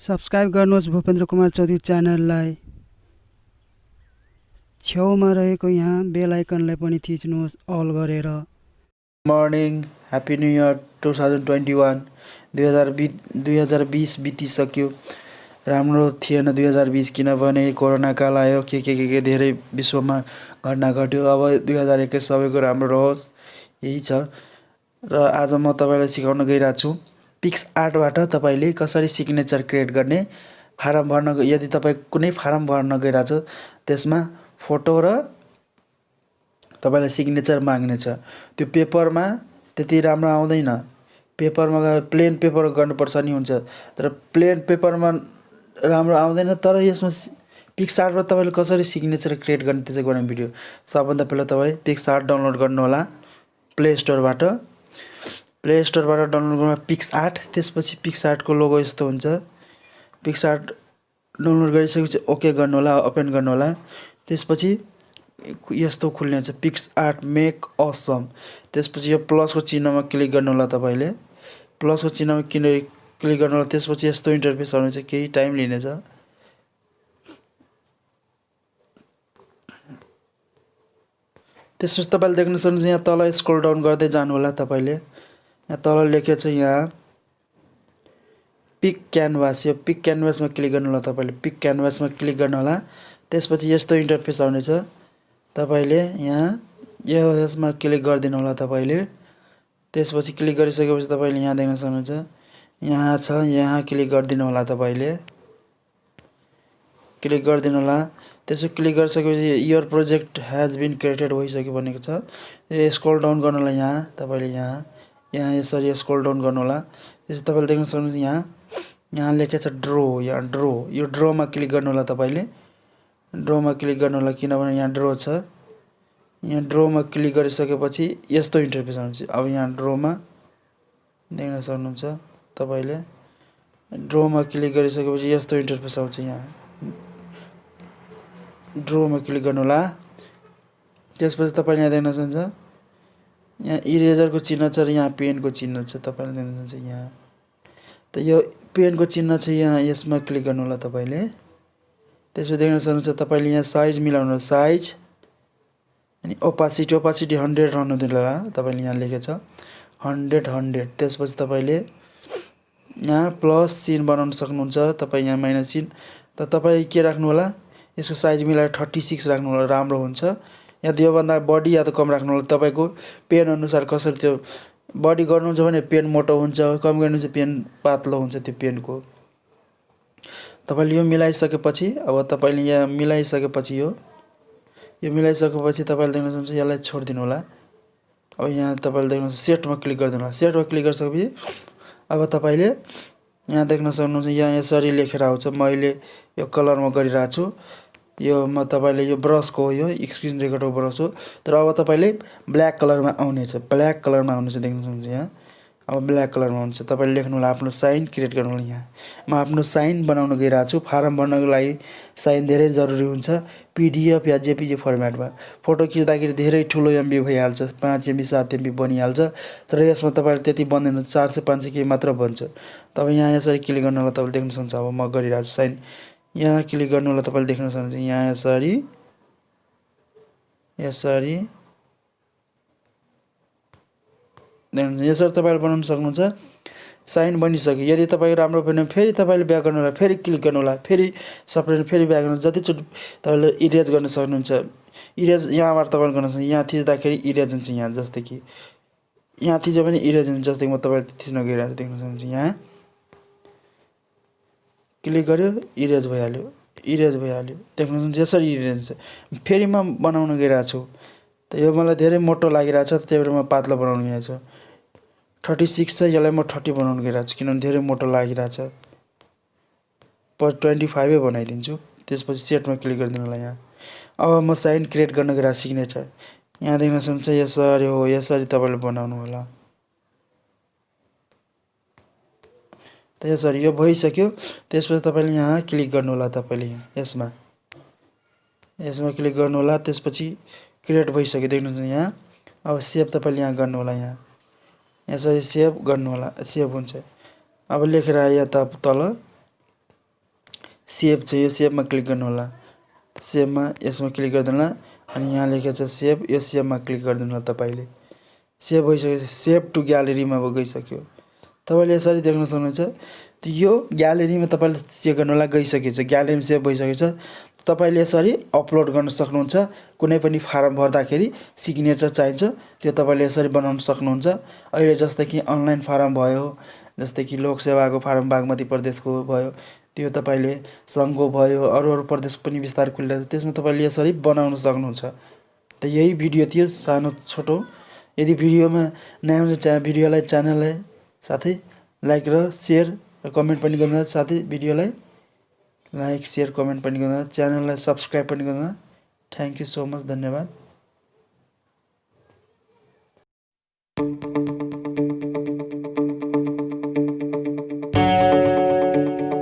Subscribe गर्नुहोस् भुपेन्द्रकुमार च्यानललाई। छेउमा रहेको यहाँ बेल आइकनलाई पनि थिच्नुहोस् अल गरेर। Morning, happy new year 2021। 2020 बितिसक्यो। राम्रो थिएन 2020 किनभने कोरोना काल आयो, के धेरै विश्वमा घटना घट्यो। अब 2021 सबैको राम्रो रहोस्, यही छ। र आज म तपाईँलाई सिकाउन गइरहेको छु पिक्सआर्टबाट तपाईँले कसरी सिग्नेचर क्रिएट गर्ने। फारम भर्न, यदि तपाईँ कुनै फारम भर्न गइरहेको छ त्यसमा फोटो र तपाईँलाई सिग्नेचर माग्नेछ। त्यो पेपरमा त्यति राम्रो आउँदैन। पेपरमा प्लेन पेपर गर्नुपर्छ नि हुन्छ, तर प्लेन पेपरमा राम्रो आउँदैन। तर यसमा पिक्सआर्टमा तपाईँले कसरी सिग्नेचर क्रिएट गर्ने त्यसै गर्ने भिडियो। सबभन्दा पहिला तपाईँ पिक्सआर्ट डाउनलोड गर्नुहोला प्ले स्टोरबाट। डाउनलोड गर्नु पिक्सआर्ट, त्यसपछि पिक्सआर्टको लोगो यस्तो हुन्छ। पिक्सआर्ट डाउनलोड गरिसकेपछि ओके गर्नुहोला, ओपन गर्नुहोला। त्यसपछि यस्तो खुल्ने हुन्छ पिक्सआर्ट मेक असम। त्यसपछि यो प्लसको चिन्हमा क्लिक गर्नुहोला तपाईँले। प्लसको चिन्हमा क्लिक गर्नुहोला। त्यसपछि यस्तो इन्टरफेस आउनेछ, केही टाइम लिनेछ। त्यसपछि तपाईँले देख्न सक्नुहुन्छ यहाँ तल स्क्रोल डाउन गर्दै जानुहोला। तपाईँले यहाँ तल लेखेको छ यहाँ पिक क्यानभास। यो पिक क्यानभासमा क्लिक गर्नुहोला तपाईँले। पिक क्यानभासमा क्लिक गर्नुहोला। त्यसपछि यस्तो इन्टरफेस आउनेछ। तपाईँले यहाँ यसमा क्लिक गरिदिनु होला तपाईँले। त्यसपछि क्लिक गरिसकेपछि तपाईँले यहाँ देख्न सक्नुहुन्छ, यहाँ छ, यहाँ क्लिक गरिदिनु होला तपाईँले। क्लिक गरिदिनु होला। त्यसो क्लिक गरिसकेपछि your project has been created भइसक्यो भनेको छ। यो स्क्रोल डाउन गर्नु होला यहाँ तपाईँले। यहाँ यसरी स्क्रोल डाउन गर्नु होला। त्यसपछि तपाईँले देख्न सक्नुहुन्छ यहाँ लेखेको छ ड्रो। यहाँ ड्रो, यो ड्रोमा क्लिक गर्नु होला तपाईँले। ड्रोमा क्लिक गर्नु होला किनभने यहाँ ड्रो छ। यहाँ ड्रोमा क्लिक गरिसकेपछि यस्तो इन्टरफेस आउँछ। अब यहाँ ड्रोमा देख्न सक्नुहुन्छ तपाईँले। ड्रोमा क्लिक गरिसकेपछि यस्तो इन्टरफेस आउँछ। यहाँ ड्रोमा क्लिक गर्नु होला। त्यसपछि तपाईँले यहाँ देख्न सक्नुहुन्छ यहाँ इरेजरको चिन्ह छ र यहाँ पेनको चिन्ह छ। तपाईँले देख्न सक्नुहुन्छ यहाँ त यो पेनको चिन्ह छ, यहाँ यसमा क्लिक गर्नु होला तपाईँले। त्यसपछि देख्न सक्नुहुन्छ तपाईँले यहाँ साइज मिलाउनु, साइज अनि ओपासिटी 100 रहनु दिनु होला। तपाईँले यहाँ लेखेको छ 100। त्यसपछि तपाईँले यहाँ प्लस चिन्ह बनाउन सक्नुहुन्छ, तपाईँ यहाँ माइनस चिन्ह। त तपाईँ के राख्नु होला, यसको साइज मिलाएर 36 राख्नु होला, राम्रो हुन्छ। या योभन्दा बढी या त कम राख्नु होला। तपाईँको पेन अनुसार कसरी, त्यो बढी गर्नुहुन्छ भने पेन मोटो हुन्छ, कम गर्नुहुन्छ पेन पातलो हुन्छ। त्यो पेनको तपाईँले यो मिलाइसकेपछि, अब तपाईँले यहाँ मिलाइसकेपछि यो मिलाइसकेपछि तपाईँले देख्न सक्नुहुन्छ यसलाई छोडिदिनु होला। अब यहाँ तपाईँले देख्न सेटमा क्लिक गरिदिनु होला। सेटमा क्लिक गरिसकेपछि अब तपाईँले यहाँ देख्न सक्नुहुन्छ यहाँ यसरी लेखेर आउँछ। मैले यो कलरमा गरिरहेको छु। यो म तपाईँले यो ब्रसको हो, यो स्क्रिन रेकर्डको ब्रस हो। तर अब तपाईँले ब्ल्याक कलरमा आउनेछ। ब्ल्याक कलरमा आउनेछ, देख्न सक्नुहुन्छ यहाँ। अब ब्ल्याक कलरमा आउँछ। तपाईँले लेख्नु होला आफ्नो साइन क्रिएट गर्नु होला। यहाँ म आफ्नो साइन बनाउन गइरहेको छु। फारम भर्नको लागि साइन धेरै जरुरी हुन्छ। पिडिएफ या जेपिजी फर्मेटमा फोटो खिच्दाखेरि धेरै ठुलो एमबी भइहाल्छ, 5 MB 7 MB बनिहाल्छ। तर यसमा तपाईँले त्यति बन्दैन, 400 500 के मात्र बन्छ। तपाईँ यहाँ यसरी क्लिक गर्नु होला। तपाईँले देख्न सक्नुहुन्छ अब म गरिरहेको छु साइन। यहाँ क्लिक गर्नु होला। तपाईँले देख्न सक्नुहुन्छ यहाँ यसरी यसरी तपाईँले बनाउन सक्नुहुन्छ। साइन बनिसक्यो। यदि तपाईँको राम्रो भएन फेरि तपाईँले ब्याक गर्नु होला, फेरि क्लिक गर्नु होला, फेरि सपरेट फेरि ब्याक गर्नु। जतिचोटि तपाईँले इरेज गर्न सक्नुहुन्छ। इरेज यहाँबाट तपाईँले गर्न सक्नुहुन्छ। यहाँ थिच्दाखेरि इरेज हुन्छ। यहाँ जस्तै कि यहाँ थिच्यो भने इरेज हुन्छ। जस्तै म तपाईँले थिच्न गइरहेको छु, देख्न सक्नुहुन्छ। यहाँ क्लिक गर्यो, इरेज भइहाल्यो। देख्न सक्नुहुन्छ यसरी इरेज हुन्छ। फेरि म बनाउन गइरहेको छु। त यो मलाई धेरै मोटो लागिरहेको छ, त्यही भएर म पातलो बनाउन गइरहेको छु। 36 छ, यसलाई म 30 बनाउन गइरहेको छु किनभने धेरै मोटो लागिरहेको छ। 25 बनाइदिन्छु। त्यसपछि सेटमा क्लिक गरिदिनु होला। यहाँ अब म साइन क्रिएट गर्न गइरहेको सिग्नेचर। यहाँ देख्न सक्नुहुन्छ यसरी हो, यसरी तपाईँले बनाउनु होला। त यसरी यो भइसक्यो। त्यसपछि तपाईँले यहाँ क्लिक गर्नु होला। तपाईँले यसमा क्लिक गर्नु होला। त्यसपछि क्रिएट भइसक्यो, देख्नुहुन्छ यहाँ। अब सेभ तपाईँले यहाँ गर्नु होला। यहाँ यसरी सेभ गर्नु होला, सेभ हुन्छ। अब लेखेर आयो त तल सेभ छ, यो सेभमा क्लिक गर्नु होला। सेभमा यसमा क्लिक गरिदिनु होला अनि यहाँ लेखेको छ सेभ, यो सेभमा क्लिक गरिदिनु होला तपाईँले। सेभ भइसकेपछि सेभ टु ग्यालेरीमा गइसक्यो। तपाईँले यसरी देख्न सक्नुहुन्छ। यो ग्यालेरीमा तपाईँले चेक गर्नु होला गइसकेको छ, ग्यालेरीमा सेभ भइसकेको छ। तपाईँले यसरी अपलोड गर्न सक्नुहुन्छ। कुनै पनि फारम भर्दाखेरि सिग्नेचर चाहिन्छ, त्यो तपाईँले यसरी बनाउन सक्नुहुन्छ। अहिले जस्तै कि अनलाइन फारम भयो, जस्तै कि लोकसेवाको फारम बागमती प्रदेशको भयो, त्यो तपाईँले सङ्घको भयो, अरू प्रदेश पनि बिस्तारै खुलिरहेको छ, त्यसमा तपाईँले यसरी बनाउन सक्नुहुन्छ। त यही भिडियो थियो, सानो छोटो। यदि भिडियोमा नयाँ हुन्छ भिडियोलाई च्यानललाई साथै लाइक र सेयर र कमेन्ट पनि गर्नु, साथै भिडियोलाई लाइक सेयर कमेन्ट पनि गर्नु, च्यानललाई सब्सक्राइब पनि गर्नु। थ्याङ्क यू सो मच, धन्यवाद।